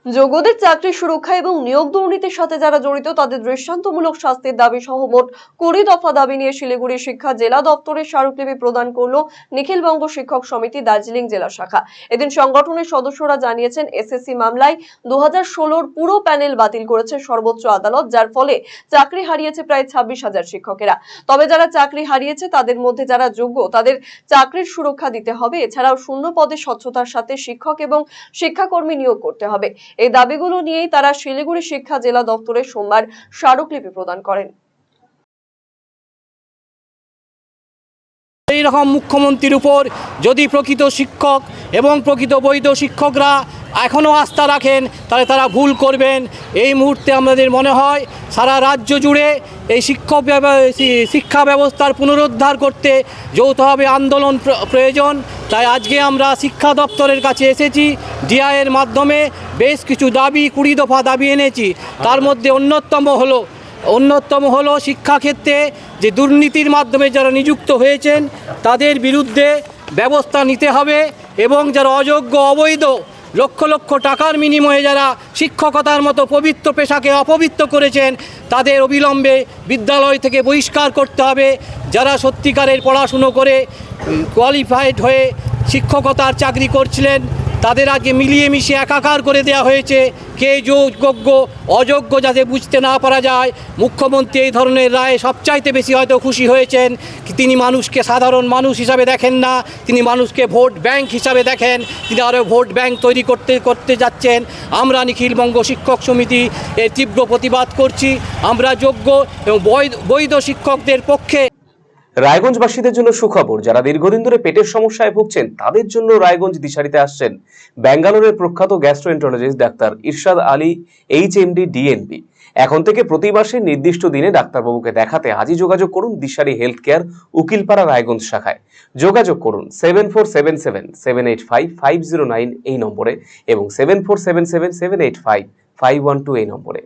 যোগ্যদের চাকরি সুরক্ষা এবং নিয়োগ দুর্নীতির সাথে যারা জড়িত তাদের দৃষ্টান্তমূলক শাস্তির দাবি সহ মোট 20 দফা দাবি নিয়ে শিলিগুড়ি শিক্ষা জেলা দপ্তরের স্মারকলিপি প্রদান করলো নিখিলবঙ্গ শিক্ষক সমিতি দার্জিলিং জেলা শাখা। এদিন সংগঠনের সদস্যরা জানিয়েছেন, এসএসসি মামলায় 2016-র পুরো প্যানেল বাতিল করেছে সর্বোচ্চ আদালত, যার ফলে চাকরি হারিয়েছে প্রায় 26,000 শিক্ষকেরা। তবে যারা চাকরি হারিয়েছে তাদের মধ্যে যারা যোগ্য তাদের চাকরির সুরক্ষা দিতে হবে। এছাড়াও শূন্য পদে স্বচ্ছতার সাথে শিক্ষক এবং শিক্ষাকর্মী নিয়োগ করতে হবে। এই দাবিগুলো নিয়েই তারা শিলিগুড়ি শিক্ষা জেলা দপ্তরে সোমবার স্মারকলিপি প্রদান করেন। এই রকম মুখ্যমন্ত্রীর উপর যদি প্রকৃত শিক্ষক এবং প্রকৃত বৈধ শিক্ষকরা এখনও আস্থা রাখেন তাহলে তারা ভুল করবেন। এই মুহূর্তে আমাদের মনে হয় সারা রাজ্য জুড়ে এই শিক্ষা ব্যবস্থার পুনরুদ্ধার করতে যৌথভাবে আন্দোলন প্রয়োজন। তাই আজকে আমরা শিক্ষা দপ্তরের কাছে এসেছি, ডিআইয়ের মাধ্যমে বেশ কিছু দাবি 20 দফা দাবি এনেছি। তার মধ্যে অন্যতম হলো শিক্ষাক্ষেত্রে যে দুর্নীতির মাধ্যমে যারা নিযুক্ত হয়েছেন তাদের বিরুদ্ধে ব্যবস্থা নিতে হবে এবং যারা অযোগ্য অবৈধ লক্ষ লক্ষ টাকার বিনিময়ে যারা শিক্ষকতার মতো পবিত্র পেশাকে অপবিত্র করেছেন তাদের অবিলম্বে বিদ্যালয় থেকে বহিষ্কার করতে হবে। যারা সত্যিকারের পড়াশুনো করে কোয়ালিফাইড হয়ে শিক্ষকতার চাকরি করছিলেন তাদের আগে মিলিয়ে মিশিয়ে একাকার করে দেওয়া হয়েছে। কে যোগ্য অযোগ্য যাতে বুঝতে না পারা যায়। মুখ্যমন্ত্রী এই ধরনের রায়ে সবচাইতে বেশি হয়তো খুশি হয়েছেন। তিনি মানুষকে সাধারণ মানুষ হিসাবে দেখেন না, তিনি মানুষকে ভোট ব্যাংক হিসাবে দেখেন। তিনি আরও ভোট ব্যাংক তৈরি করতে যাচ্ছেন। আমরা নিখিলবঙ্গ শিক্ষক সমিতি এর তীব্র প্রতিবাদ করছি। আমরা যোগ্য এবং বৈধ শিক্ষকদের পক্ষে। রায়গঞ্জবাসীদের জন্য সুখবর, যারা দীর্ঘদিন ধরে পেটের সমস্যায় ভুগছেন তাদের জন্য রায়গঞ্জ দিশারিতে আসছেন ব্যাঙ্গালোরের প্রখ্যাত গ্যাস্ট্রোএন্টারোলজিস্ট ডাক্তার ইরশাদ আলী, এইচএমডি, ডিএনবি। এখন থেকে প্রতি মাসে নির্দিষ্ট দিনে ডাক্তারবাবুকে দেখাতে আজই যোগাযোগ করুন দিশারি হেলথ কেয়ার, উকিলপাড়া, রায়গঞ্জ শাখায়। যোগাযোগ করুন 7477785509 এই নম্বরে এবং 7477785512 এই নম্বরে।